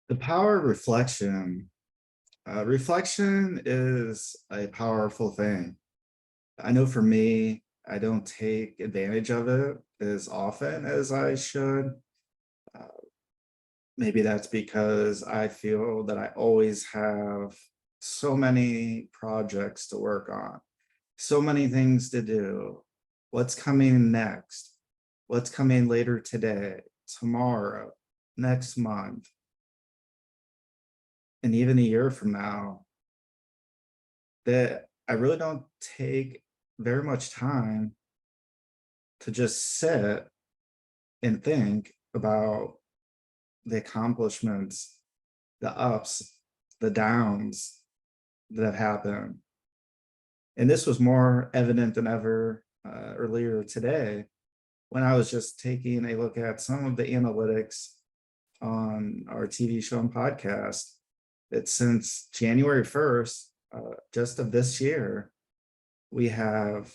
The power of reflection. Reflection is a powerful thing. I know for me, I don't take advantage of it as often as I should. Uh, Maybe that's because I feel that I always have so many projects to work on, so many things to do. What's coming next? What's coming later today, tomorrow, next month, and even a year from now? That I really don't take very much time to just sit and think about the accomplishments, the ups, the downs that have happened. And this was more evident than ever earlier today when I was just taking a look at some of the analytics on our TV show and podcast. That since January 1st, just of this year, we have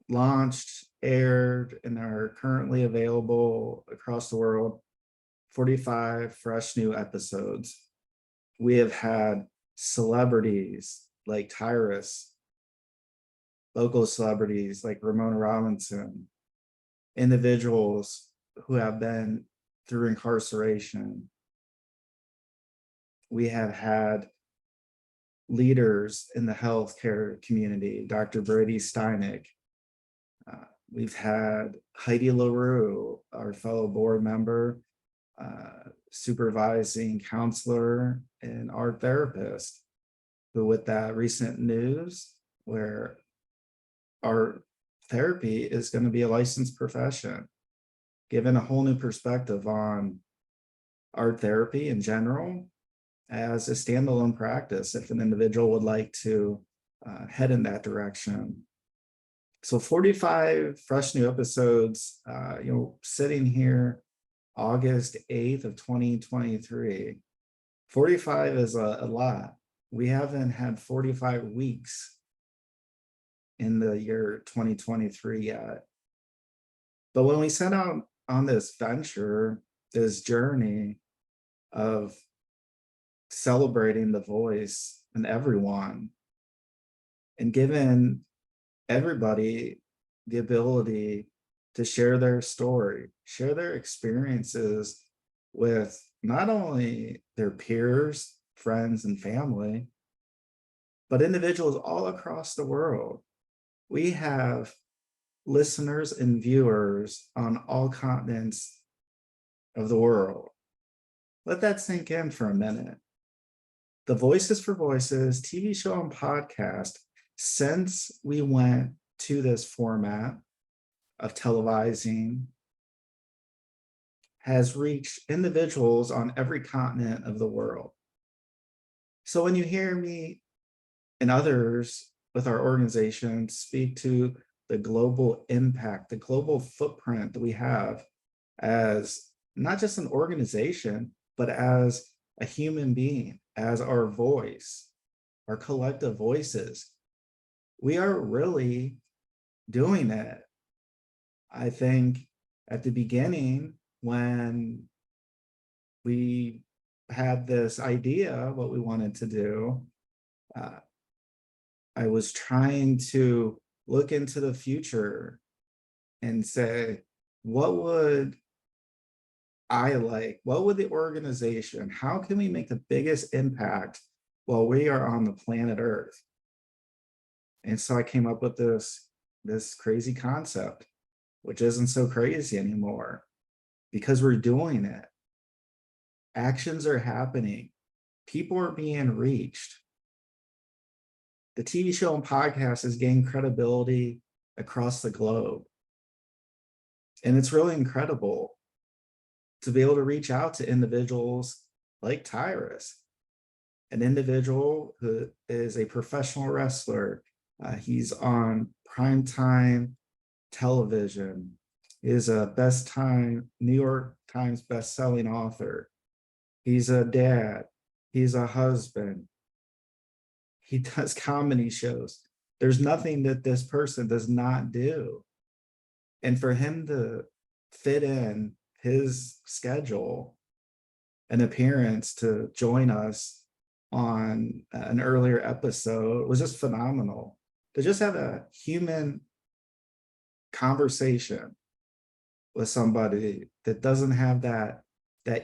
launched, aired, and are currently available across the world 45 fresh new episodes. We have had celebrities like Tyrus, local celebrities like Ramona Robinson, individuals who have been through incarceration. We have had leaders in the healthcare community, Dr. Brady Steinig. We've had Heidi LaRue, our fellow board member, supervising counselor and art therapist, who with that recent news where art therapy is going to be a licensed profession, given a whole new perspective on art therapy in general as a standalone practice if an individual would like to head in that direction. So 45 fresh new episodes, sitting here August 8th of 2023. 45 is a lot. We haven't had 45 weeks in the year 2023 yet. But when we set out on this venture, this journey of celebrating the voice in everyone and giving everybody the ability to share their story, share their experiences with not only their peers, friends, and family, but individuals all across the world. We have listeners and viewers on all continents of the world. Let that sink in for a minute. The Voices for Voices TV show and podcast, since we went to this format of televising, has reached individuals on every continent of the world. So when you hear me and others with our organization speak to the global impact, the global footprint that we have as not just an organization, but as a human being, as our voice, our collective voices, we are really doing it. I think at the beginning, when we had this idea, what we wanted to do, I was trying to look into the future and say, what would I like? What would the organization, how can we make the biggest impact while we are on the planet Earth? And so I came up with this crazy concept, which isn't so crazy anymore because we're doing it. Actions are happening. People are being reached. The TV show and podcast has gained credibility across the globe. And it's really incredible to be able to reach out to individuals like Tyrus, an individual who is a professional wrestler. He's on primetime television, is a New York Times best-selling author. He's a dad. He's a husband. He does comedy shows. There's nothing that this person does not do. And for him to fit in his schedule an appearance to join us on an earlier episode was just phenomenal. To just have a human conversation with somebody that doesn't have that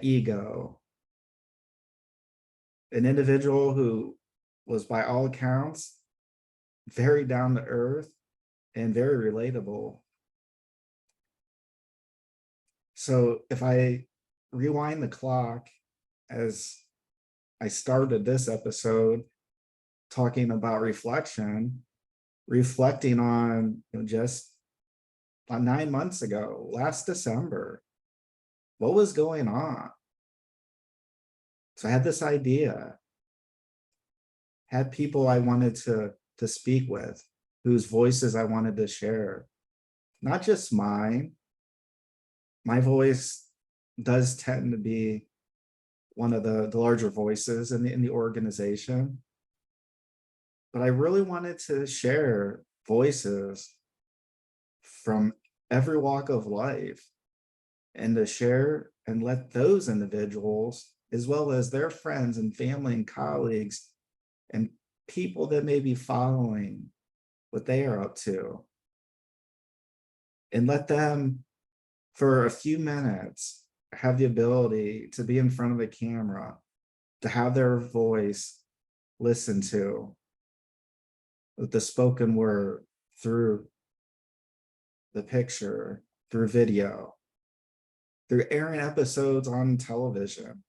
ego, an individual who was, by all accounts, very down to earth and very relatable. So if I rewind the clock, as I started this episode talking about reflection, reflecting on, just 9 months ago, last December, what was going on? So I had this idea, had people I wanted to speak with, whose voices I wanted to share, not just mine. My voice does tend to be one of the larger voices in the organization, but I really wanted to share voices from every walk of life, and to share and let those individuals, as well as their friends and family and colleagues and people that may be following what they are up to, and let them, for a few minutes, have the ability to be in front of the camera, to have their voice listened to, with the spoken word, through the picture, through video, through airing episodes on television.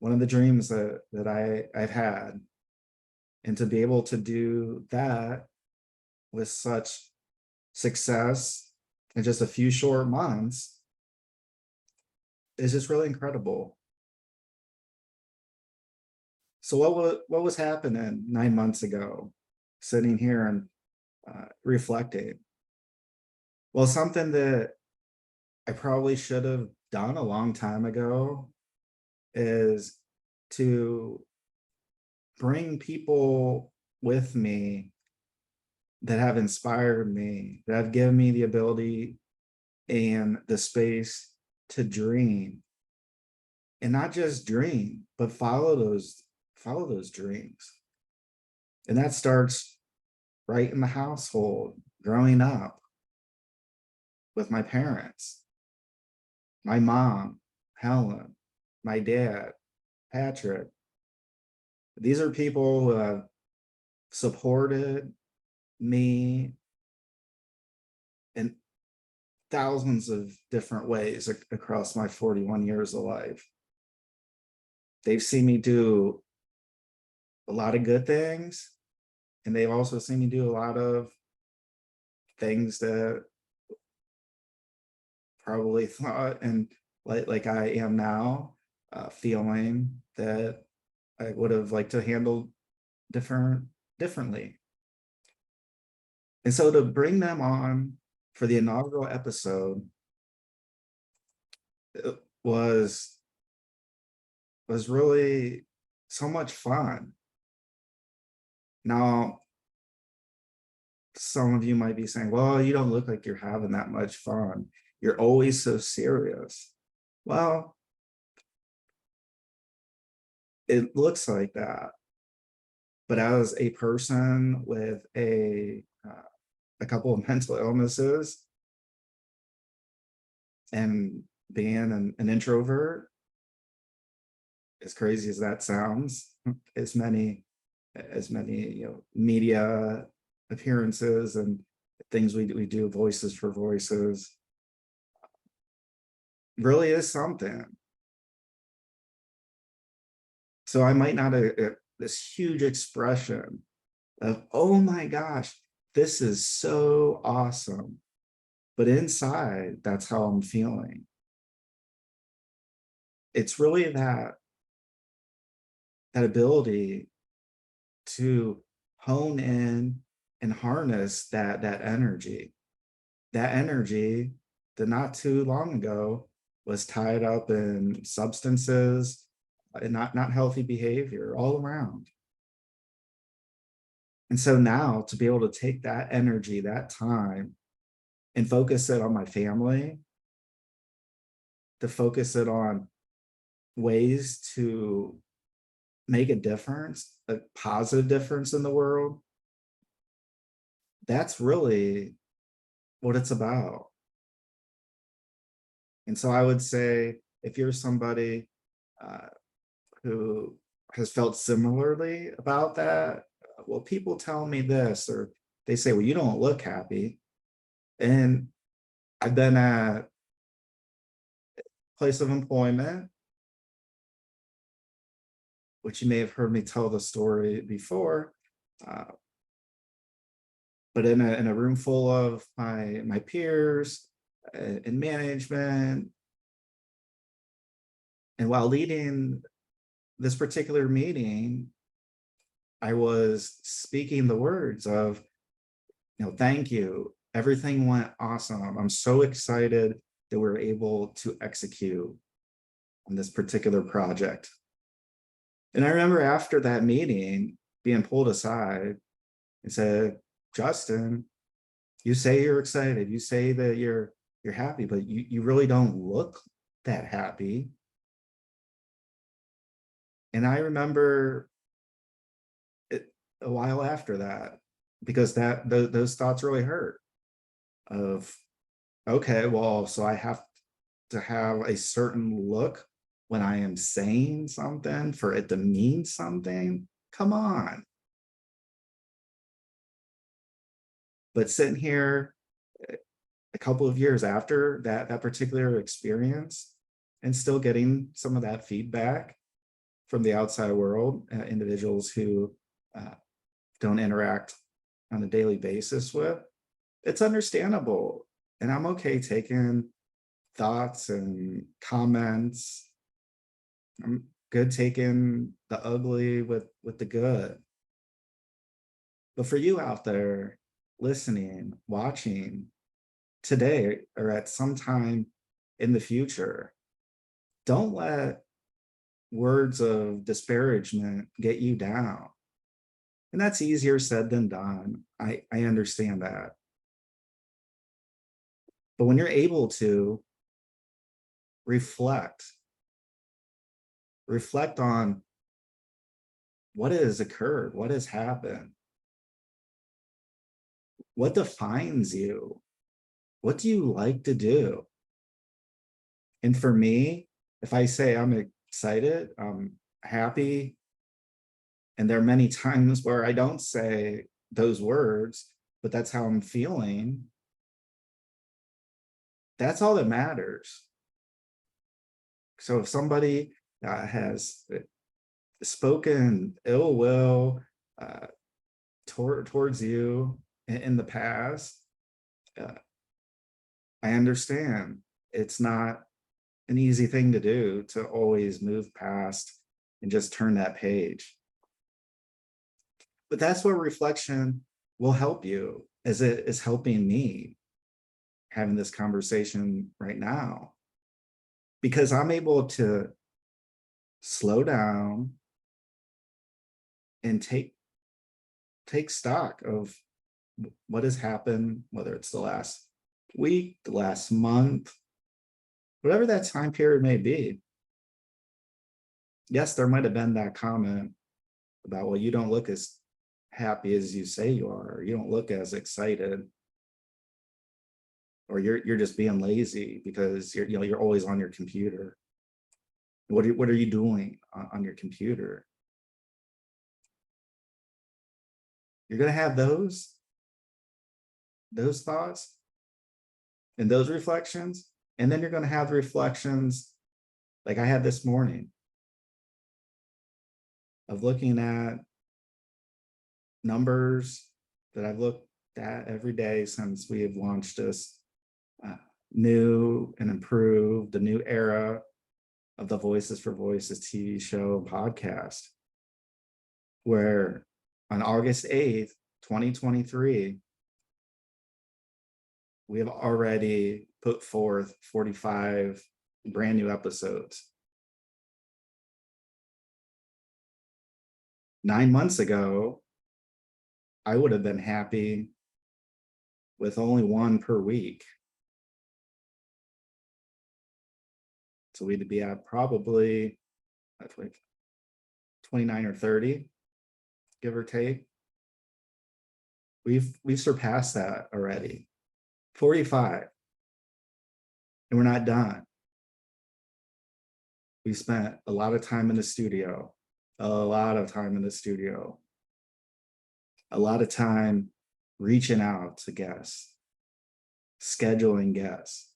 One of the dreams that I've had, and to be able to do that with such success in just a few short months is just really incredible. So what was happening 9 months ago, sitting here and reflecting? Well, something that I probably should have done a long time ago is to bring people with me that have inspired me, that have given me the ability and the space to dream, and not just dream, but follow those dreams. And that starts right in the household, growing up with my parents, my mom, Helen, my dad, Patrick. These are people who have supported me in thousands of different ways across my 41 years of life. They've seen me do a lot of good things, and they've also seen me do a lot of things that probably thought, and like I am now, feeling that I would have liked to handle differently. And so to bring them on for the inaugural episode, it was really so much fun. Now, some of you might be saying, well, you don't look like you're having that much fun. You're always so serious. Well, it looks like that. But as a person with a couple of mental illnesses, and being an introvert, as crazy as that sounds, as many media appearances and things we do, voices for voices, really is something. So I might not have this huge expression of, oh my gosh, this is so awesome, but inside, that's how I'm feeling. It's really that ability to hone in and harness that energy that not too long ago was tied up in substances and not healthy behavior all around. And so now to be able to take that energy, that time, and focus it on my family, to focus it on ways to make a difference, a positive difference in the world, that's really what it's about. And so I would say if you're somebody uh, who has felt similarly about that, well, people tell me this, or they say, well, you don't look happy. And I've been at place of employment, which you may have heard me tell the story before, uh, but in a room full of my peers in management, and while leading this particular meeting, I was speaking the words of, thank you. Everything went awesome. I'm so excited that we're able to execute on this particular project. And I remember after that meeting being pulled aside and said, Justin, you say you're excited. You say that you're happy, but you really don't look that happy. And I remember it a while after that, because those thoughts really hurt of, okay, well, so I have to have a certain look when I am saying something for it to mean something. Come on. But sitting here a couple of years after that particular experience and still getting some of that feedback from the outside world, individuals who don't interact on a daily basis with, it's understandable. And I'm okay taking thoughts and comments. I'm good taking the ugly with the good. But for you out there listening, watching today or at some time in the future, don't let words of disparagement get you down. And that's easier said than done. I understand that. But when you're able to reflect on what has occurred, what has happened, what defines you, what do you like to do? And for me, if I say I'm excited, I'm happy, and there are many times where I don't say those words, but that's how I'm feeling, that's all that matters. So if somebody has spoken ill will towards you in the past, I understand it's not an easy thing to do to always move past and just turn that page. But that's where reflection will help you, as it is helping me having this conversation right now, because I'm able to slow down and take stock of what has happened, whether it's the last week, the last month, whatever that time period may be. Yes, there might have been that comment about, well, you don't look as happy as you say you are, or you don't look as excited, or you're just being lazy because you're always on your computer. What are you doing on your computer? You're going to have those thoughts and those reflections, and then you're going to have reflections like I had this morning of looking at numbers that I've looked at every day since we have launched this new and improved, the new era of the Voices for Voices TV show and podcast, where on August 8th, 2023, we have already put forth 45 brand new episodes. 9 months ago, I would have been happy with only one per week. So we'd be at probably like 29 or 30, give or take. We've surpassed that already. 45. And we're not done. We spent a lot of time in the studio, a lot of time in the studio, a lot of time reaching out to guests, scheduling guests,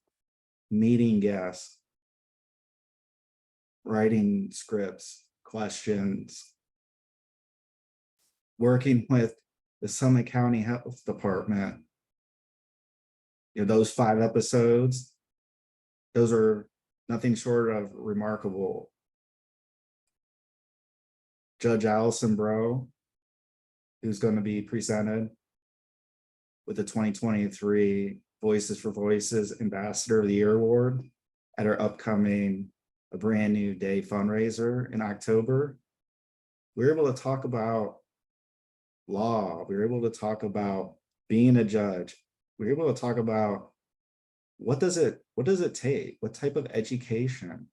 meeting guests, writing scripts, questions, working with the Summit County Health Department. You know, those 5 episodes, those are nothing short of remarkable. Judge Allison Bro, who's going to be presented with the 2023 Voices for Voices Ambassador of the Year Award at our upcoming A Brand New Day fundraiser in October. We were able to talk about law. We were able to talk about being a judge. We were able to talk about what does it take? What type of education?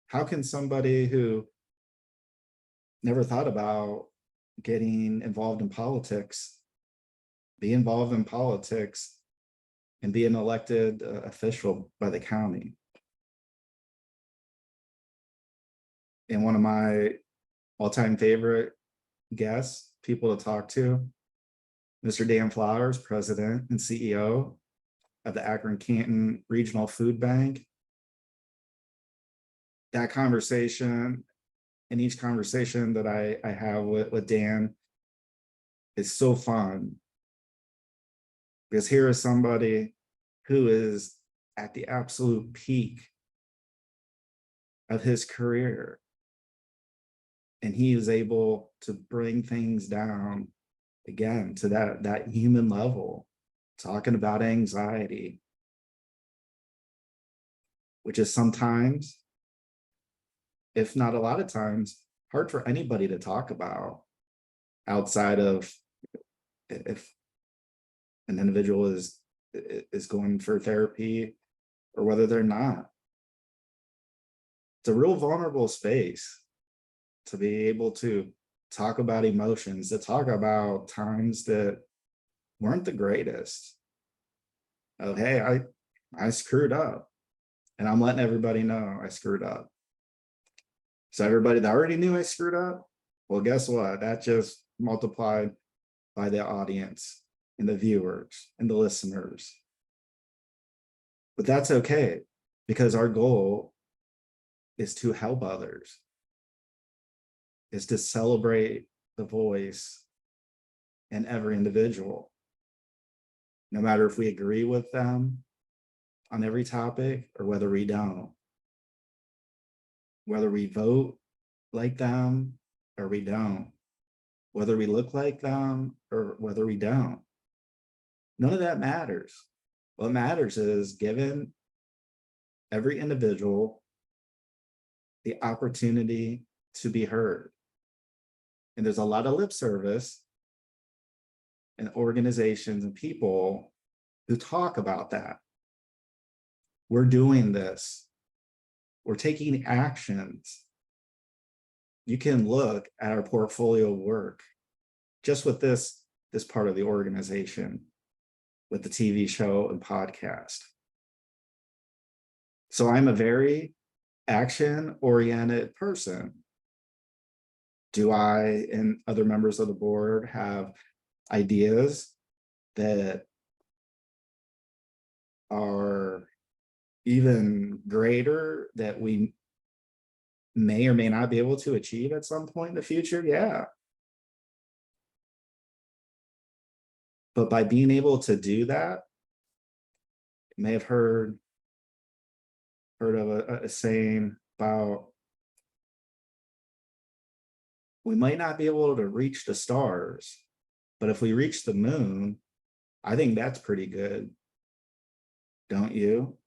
How can somebody who never thought about getting involved in politics be involved in politics and be an elected official by the county? And one of my all-time favorite guests, people to talk to, Mr. Dan Flowers, President and CEO of the Akron-Canton Regional Food Bank. That conversation and each conversation that I have with Dan is so fun, because here is somebody who is at the absolute peak of his career, and he is able to bring things down again to that human level, talking about anxiety, which is sometimes, if not a lot of times, hard for anybody to talk about outside of if an individual is going for therapy or whether they're not. It's a real vulnerable space to be able to talk about emotions, to talk about times that weren't the greatest. Of, hey, I screwed up, and I'm letting everybody know I screwed up. So everybody that already knew I screwed up, well, guess what? That just multiplied by the audience and the viewers and the listeners. But that's okay, because our goal is to help others, is to celebrate the voice in every individual, no matter if we agree with them on every topic or whether we don't, whether we vote like them or we don't, whether we look like them or whether we don't. None of that matters. What matters is giving every individual the opportunity to be heard. And there's a lot of lip service and organizations and people who talk about that. We're doing this. We're taking actions. You can look at our portfolio of work just with this part of the organization, with the TV show and podcast. So I'm a very action-oriented person. Do I and other members of the board have ideas that are even greater that we may or may not be able to achieve at some point in the future? Yeah. But by being able to do that, you may have heard of a saying about, we might not be able to reach the stars, but if we reach the moon, I think that's pretty good. Don't you?